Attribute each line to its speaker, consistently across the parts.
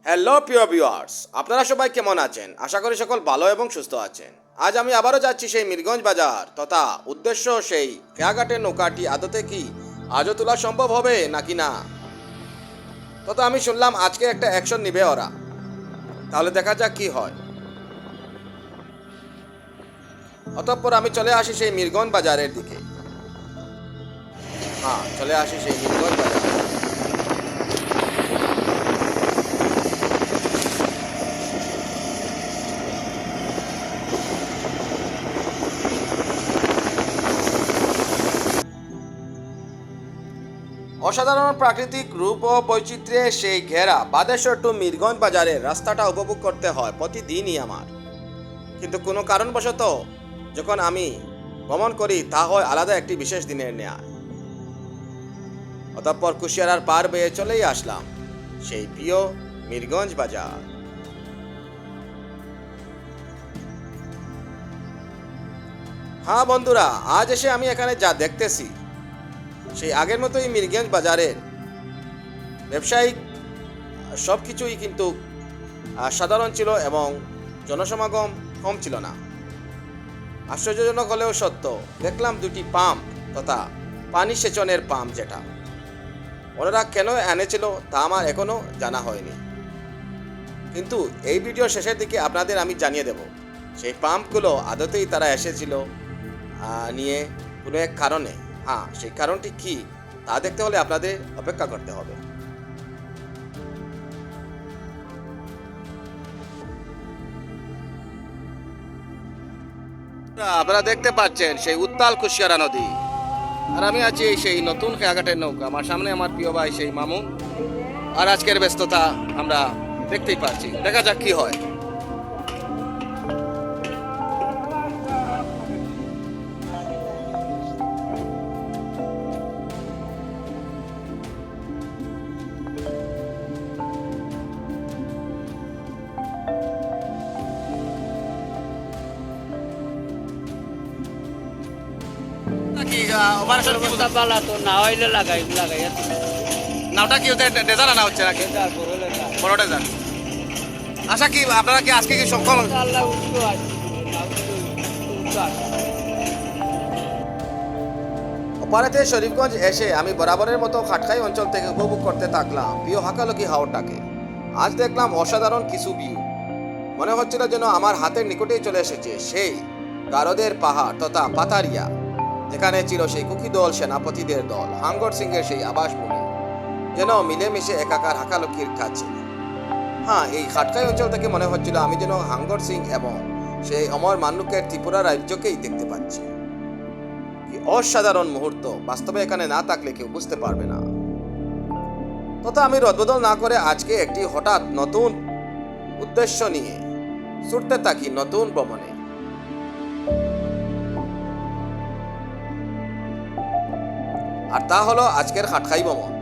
Speaker 1: Hello প্রিয় viewers, আপনারা সবাই কেমন আছেন? আশা করি সকল ভালো এবং সুস্থ আছেন। আজ আমি আবারও যাচ্ছি সেই মিরগঞ্জ বাজার তথা উদ্দেশ্য সেই খেয়াঘাটের নৌকাটি আদতে কি আজও তোলা সম্ভব হবে নাকি না। তথা আমি শুনলাম আজকে একটা অ্যাকশন নিবে ওরা, তাহলে দেখা যাক কি হয়। অতঃপর আমি চলে আসি সেই মিরগঞ্জ বাজারের দিকে। চলে আসি সেই মিরগঞ্জ বাজার। অসাধারণ প্রাকৃতিক রূপ ও বৈচিত্র্যে সেই ঘেরা বাদেশ্বর টু মিরগঞ্জ বাজারের রাস্তাটা উপভোগ করতে হয় প্রতিদিনই আমার। কিন্তু কোনো কারণবশত যখন আমি ভ্রমণ করি তা হয় আলাদা একটি বিশেষ দিনের ন্যায়। অতঃপর কুশিয়ারার পার বেয়ে চলেই আসলাম সেই প্রিয় মিরগঞ্জ বাজার। হ্যাঁ বন্ধুরা, আজ এসে আমি এখানে যা দেখতেছি সেই আগের মতোই মিরগঞ্জ বাজারের ব্যবসায়িক সব কিছুই কিন্তু সাধারণ ছিল এবং জনসমাগম কম ছিল না। আশ্চর্যজনক হলেও সত্য, দেখলাম দুটি পাম্প তথা পানি সেচনের পাম্প, যেটা ওনারা কেন এনেছিল তা আমার এখনো জানা হয়নি, কিন্তু এই ভিডিও শেষের দিকে আপনাদের আমি জানিয়ে দেব সেই পাম্পগুলো আদতেই তারা এসেছিল নিয়ে কোনো এক কারণে। সেই কারণটি কি তা দেখতে হলে আপনাদের অপেক্ষা করতে হবে। আপনারা দেখতে পাচ্ছেন সেই উত্তাল কুশিয়ারা নদী, আর আমি আছি সেই নতুন খেয়াঘাটের নৌকা। আমার সামনে আমার প্রিয় ভাই সেই মামু, আর আজকের ব্যস্ততা আমরা দেখতেই পাচ্ছি। দেখা যাক কি হয়। নাওটা কি হচ্ছে? ডেজার আনা হচ্ছে নাকি? বড় ডেজার। আশা কি আপনারা কি আজকে কি সফল? অপারেতে শরীফগঞ্জ এসে আমি বরাবরের মতো খাটখাই অঞ্চল থেকে উপভোগ করতে থাকলাম প্রিয় হাকালকি হাওরটাকে। আজ দেখলাম অসাধারণ কিছু ভিউ, মনে হচ্ছিল যেন আমার হাতের নিকটেই চলে এসেছে সেই গারদের পাহাড় তথা পাতারিয়া, যেখানে ছিল সেই কুকি দল, সেনাপতিদের দল, হাঙ্গর সিং এর সেই আবাসভূমি, যেন মিলেমিশে একাকার হাকালকির কাছে। এই খাটকাই অঞ্চল থেকে মনে হচ্ছিল আমি যেন হাঙ্গর সিং এবং সেই অমর মান্নুকের ত্রিপুরা রাজ্যকেই দেখতে পাচ্ছি। কি অসাধারণ মুহূর্ত, বাস্তবে এখানে না থাকলে কেউ বুঝতে পারবে না। তথা আমি রদবদল না করে আজকে একটি হঠাৎ নতুন উদ্দেশ্য নিয়ে ছুটতে থাকি নতুন ভ্রমণে। আর তা হলো আজকের খাটখাই ভ্রমণ।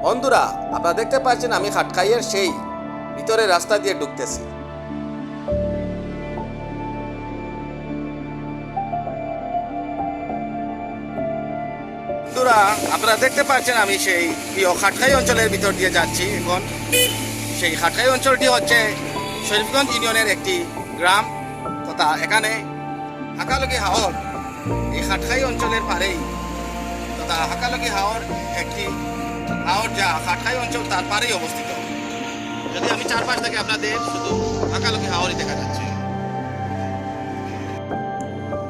Speaker 1: বন্ধুরা, আপনারা দেখতে পাচ্ছেন আমি খাটখাইয়ের সেই ভিতরে রাস্তা দিয়ে ঢুকতেছি। বন্ধুরা, আপনারা দেখতে পাচ্ছেন আমি সেই প্রিয় খাটখাই অঞ্চলের ভিতর দিয়ে যাচ্ছি এখন। সেই খাটখাই অঞ্চলটি হচ্ছে শরীফগঞ্জ ইউনিয়নের একটি গ্রাম তথা এখানে হাকালকি হাওর এই খাটখাই অঞ্চলের পারেই তথা হাকালকি হাওর একটি হাওর যা খাটখাই অঞ্চল তার পারেই অবস্থিত। যদি আমি চারপাশ থেকে আপনাদের শুধু হাকালকি হাওরই দেখা যাচ্ছে।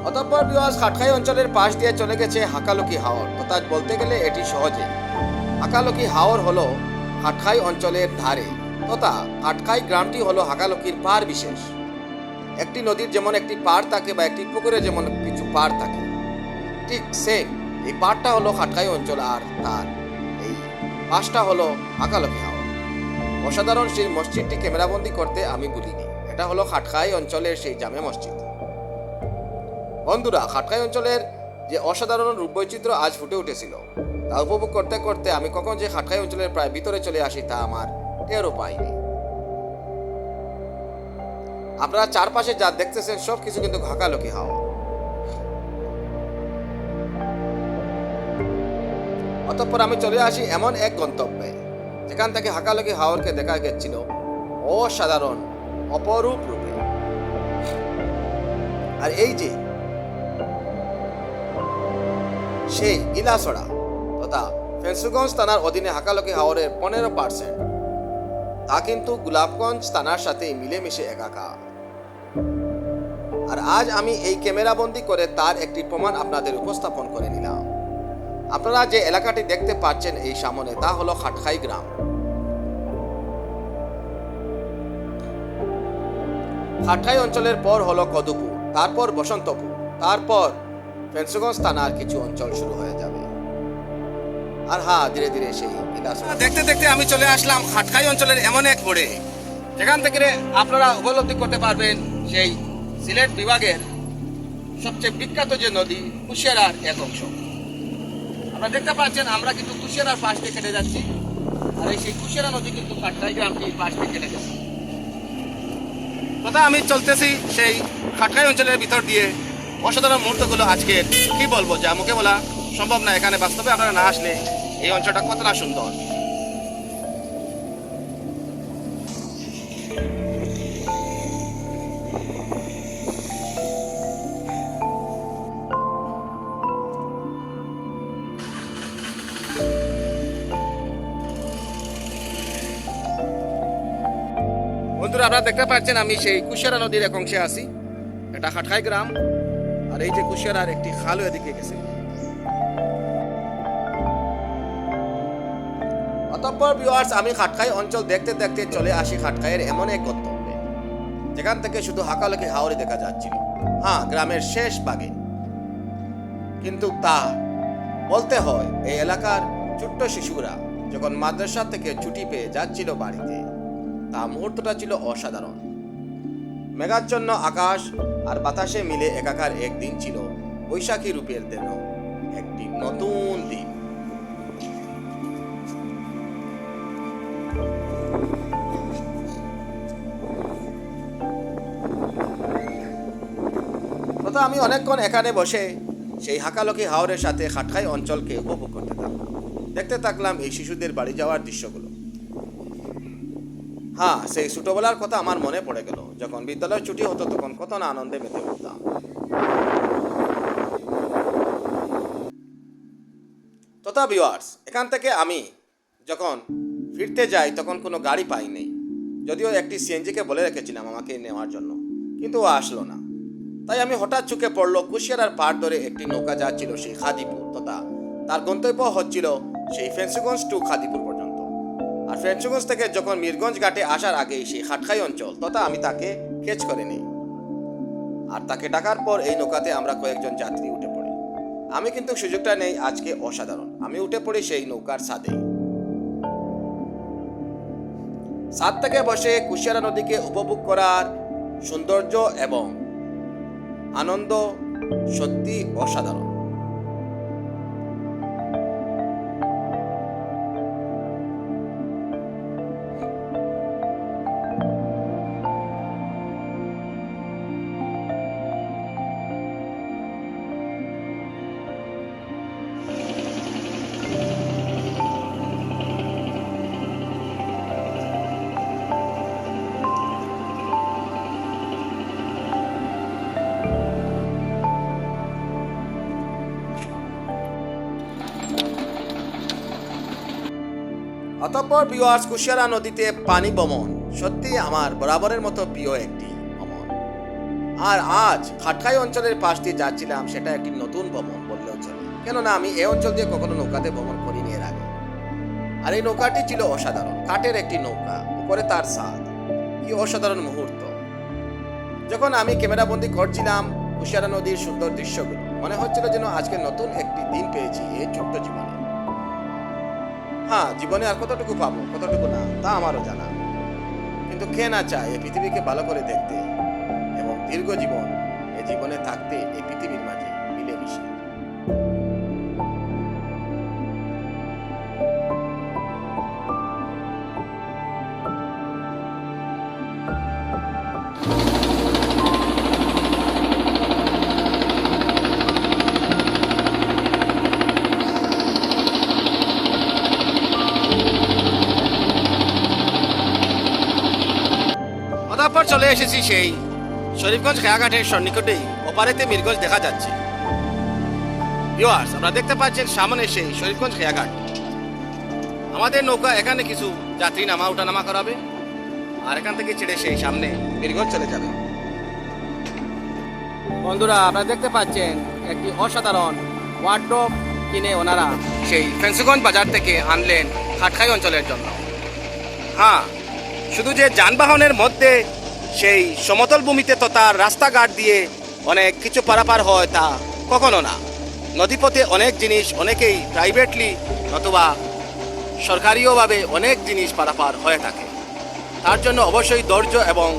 Speaker 1: অতঃপর বিওয়াস খাটখাই অঞ্চলের পাশ দিয়ে চলে গেছে হাকালকি হাওর, তথা বলতে গেলে এটি সহজে হাকালকি হাওর হলো খাটখাই অঞ্চলের ধারে তথা খাটখাই গ্রামটি হলো হাকালকির পাড় বিশেষ। একটি নদীর যেমন একটি পাড় থাকে বা একটি পুকুরে যেমন কিছু পাড় থাকে, ঠিক সেম এই পাড়টা হলো খাটখাই অঞ্চল, আর তার এই পাশটা হলো হাকালকি হাওর। অসাধারণ সেই মসজিদটি ক্যামেরাবন্দি করতে আমি ভুলিনি। এটা হলো খাটখাই অঞ্চলের সেই জামে মসজিদ। বন্ধুরা, খাটখাই অঞ্চলের যে অসাধারণ রূপবৈচিত্র্য আজ ফুটে উঠেছিল তা উপভোগ করতে করতে আমি কখন যে খাটখাই অঞ্চলের প্রায় ভিতরে চলে আসি তা আমার টেরও পাইনি। আপনারা চারপাশে যা দেখতেছেন সব কিছু কিন্তু হাকালকি হাওর। অতঃপর আমি চলে আসি এমন এক গন্তব্যে যেখান থেকে হাকালকি হাওরকে দেখা গেছিল অসাধারণ অপরূপ রূপে। আর এই যে সেই ইলাছড়া তথা ফেন্সুগঞ্জ থানার অধীনে হাকালকি হাওরের 15% তা কিন্তু গোলাপগঞ্জ থানার সাথে মিলেমিশে একাকার। আর আজ আমি এই ক্যামেরাবন্দি করে তার একটি প্রমাণ আপনাদের উপস্থাপন করে নিলাম। আপনারা যে এলাকাটি দেখতে পাচ্ছেন এই সামনে, তা হলো খাটখাই গ্রাম। খাটখাই অঞ্চলের পর হলো কদুপুর, তারপর বসন্তপুর, তারপর ফেন্সুগঞ্জ থানার কিছু অঞ্চল শুরু হয়ে যাবে। আর হ্যাঁ, ধীরে ধীরে সেই দেখতে দেখতে আমি চলে আসলাম খাটখাই অঞ্চলের এমন এক মোড়ে, যেখান থেকে আপনারা উপলব্ধি করতে পারবেন সেই সিলেট বিভাগের সবচেয়ে বিখ্যাত যে নদী কুশিয়ারার এক অংশ। আপনারা দেখতে পাচ্ছেন আমরা কিন্তু কুশিয়ারার পাশ দিয়ে কেটে যাচ্ছি, আর এই সেই কুশিয়ারা নদী কিন্তু খাটখাই গ্রামটির পাশ দিয়ে কেটে গেছে। কথা আমি চলতেছি সেই খাটখাই অঞ্চলের ভিতর দিয়ে। অসাধারণ মুহূর্তগুলো আজকে কি বলবো, যা মুখে বলা সম্ভব না। এখানে বাস্তবে আপনারা না আসলে এই অঞ্চলটা কতটা সুন্দর। বন্ধুরা, আপনারা দেখতে পাচ্ছেন আমি সেই কুশিয়ারা নদীর এক অংশে আছি। এটা খাটখাই গ্রাম, আর এই যে কুশিয়ারার একটি খালও এদিকে গেছে। অতঃপর ভিউয়ার্স, আমি খাটখাই অঞ্চল দেখতে দেখতে চলে আসি খাটখাইয়ের এমন এক গন্তব্যে যেখান থেকে শুধু হাকালকি হাওরে দেখা যাচ্ছিল। হ্যাঁ, গ্রামের শেষ ভাগে। কিন্তু তা বলতে হয়, এই এলাকার ছোট্ট শিশুরা যখন মাদ্রাসা থেকে ছুটি পেয়ে যাচ্ছিল বাড়িতে, তা মুহূর্তটা ছিল অসাধারণ। মেঘাচ্ছন্ন আকাশ আর বাতাসে মিলে একাকার একদিন ছিল বৈশাখী রূপের যেন একটি নতুন দিন। তথা আমি অনেকক্ষণ এখানে বসে সেই হাকালকি হাওরের সাথে খাটখাই অঞ্চলকে উপভোগ করতে থাকলাম। দেখতে থাকলাম এই শিশুদের বাড়ি যাওয়ার দৃশ্যগুলো। হ্যাঁ, সেই ছোটবেলার কথা আমার মনে পড়ে গেল। যখন বিদ্যালয়ের ছুটি হতো তখন কত না আনন্দে মেতে উঠতাম। তথা ভিউয়ার্স, এখান থেকে আমি যখন ফিরতে যাই তখন কোনো গাড়ি পাইনি। যদিও একটি সিএনজিকে বলে রেখেছিলাম আমাকে নেওয়ার জন্য, কিন্তু ও আসলো না। তাই আমি হঠাৎ চোখে পড়লো কুশিয়ারার পাড় ধরে একটি নৌকা যাচ্ছিল সেই খাদিপুর, তথা তার গন্তব্য হচ্ছিল সেই ফেন্সুগঞ্জ টু খাদিপুর পর্যন্ত। আর ফেন্সুগঞ্জ থেকে যখন মিরগঞ্জ ঘাটে আসার আগেই সেই খাটখাই অঞ্চল, তথা আমি তাকে ক্যাচ করে নিই। আর তাকে ডাকার পর এই নৌকাতে আমরা কয়েকজন যাত্রী উঠে পড়ি। আমি কিন্তু সুযোগটা নেই আজকে অসাধারণ। আমি উঠে পড়ি সেই নৌকার ছাদে। ছাদ থেকে বসে কুশিয়ারা নদীকে উপভোগ করার সৌন্দর্য এবং আনন্দ সত্যি অসাধারণ। অতঃপর ভিউয়ার্স, কুশিয়ারা নদীতে পানি ভ্রমণ সত্যি আমার বরাবরের মতো প্রিয় একটি ভ্রমণ। আর আজ খাটখাই অঞ্চলের পাশ দিয়ে যাচ্ছিলাম, সেটা একটি নতুন ভ্রমণ বললেও চলে, কেননা আমি এই অঞ্চল দিয়ে কখনো নৌকাতে ভ্রমণ করিনি এর আগে। আর এই নৌকাটি ছিল অসাধারণ, কাঠের একটি নৌকা, উপরে তার ছাদ। কি অসাধারণ মুহূর্ত! যখন আমি ক্যামেরাবন্দি করছিলাম কুশিয়ারা নদীর সুন্দর দৃশ্যগুলো, মনে হচ্ছিল যেন আজকে নতুন একটি দিন পেয়েছি এই ছোট্ট জীবনে। হ্যাঁ, জীবনে আর কতটুকু পাবো কতটুকু না তা আমারও জানা, কিন্তু কে না চায় এই পৃথিবীকে ভালো করে দেখতে এবং দীর্ঘ জীবন এই জীবনে থাকতে এই পৃথিবীর মাঝে মিলেমিশে। এরপর চলে এসেছি সেই শরীফগঞ্জ খেয়াঘাটের সন্নিকটেই ওপারেতে মিরগঞ্জ দেখা যাচ্ছে। ভিউয়ার্স, আপনারা দেখতে পাচ্ছেন সামনে সেই শরীফগঞ্জ খেয়াঘাট। আমাদের নৌকা এখানে কিছু যাত্রী নামা ওঠানামা করাবে, আর এখান থেকে ছেড়ে সেই সামনে মিরগঞ্জ চলে যাবে। বন্ধুরা, আপনারা দেখতে পাচ্ছেন একটি অসাধারণ ওয়ার্ডরোব কিনে ওনারা সেই ফেন্সগঞ্জ বাজার থেকে আনলেন খাটখাই অঞ্চলের জন্য। হ্যাঁ, শুধু যে যানবাহনের মধ্যে সেই সমতল ভূমিতে তো তার রাস্তাঘাট দিয়ে অনেক কিছু পারাপার হয় তা কখনো না। নদীপথে অনেক জিনিস অনেকেই প্রাইভেটলি অথবা সরকারিওভাবে অনেক জিনিস পারাপার হয়ে থাকে। তার জন্য অবশ্যই ধৈর্য এবং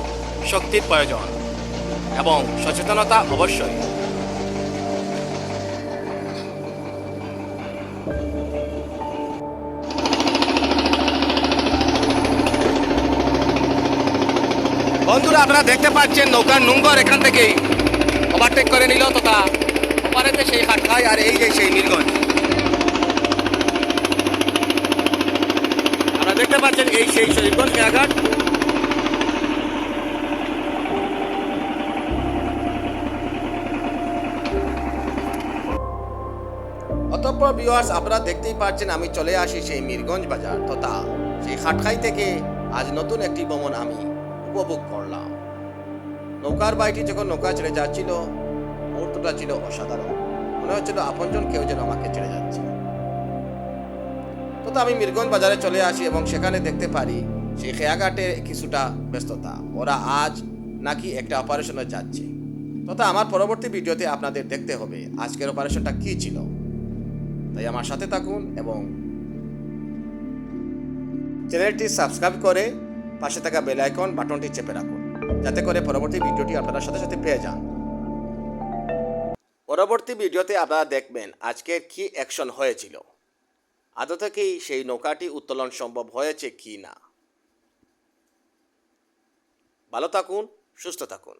Speaker 1: শক্তির প্রয়োজন এবং সচেতনতা অবশ্যই। বন্ধুরা, আপনারা দেখতে পাচ্ছেন নৌকার নোঙ্গর এখান থেকেই ওভারটেক করে নিল তথা ওপারেতে সেই খাটখাই আর এই যে সেই মিরগঞ্জ। আপনারা দেখতে পাচ্ছেন এই সেই শরীফগঞ্জ খেয়াঘাট। অতঃপর ভিউয়ার্স, আপনারা দেখতেই পাচ্ছেন আমি চলে আসি সেই মিরগঞ্জ বাজার তথা সেই খাটখাই থেকে আজ নতুন একটি ভ্রমণ আমি উপভোগ করলাম। নৌকার বাইটি যখন নৌকা ছেড়ে যাচ্ছিল, মুহূর্তটা ছিল অসাধারণ। মনে হচ্ছিল আপনজন কেউ যেন আমাকে ছেড়ে যাচ্ছে। তো আমি মিরগঞ্জ বাজারে চলে আসি এবং সেখানে দেখতে পারি সেই খেয়াঘাটে কিছুটা ব্যস্ততা। ওরা আজ নাকি একটা অপারেশনে যাচ্ছে। তথা আমার পরবর্তী ভিডিওতে আপনাদের দেখতে হবে আজকের অপারেশনটা কি ছিল। তাই আমার সাথে থাকুন এবং চ্যানেলটি সাবস্ক্রাইব করে পাশে থাকা বেল আইকন বাটনটি চেপে রাখুন, যাতে করে পরবর্তী ভিডিওটি আপনারা সাথে সাথে পেয়ে যান। পরবর্তী ভিডিওতে আপনারা দেখবেন আজকের কি অ্যাকশন হয়েছিল, আদৌ থেকেই সেই নৌকাটি উত্তোলন সম্ভব হয়েছে কি না। ভালো থাকুন, সুস্থ থাকুন।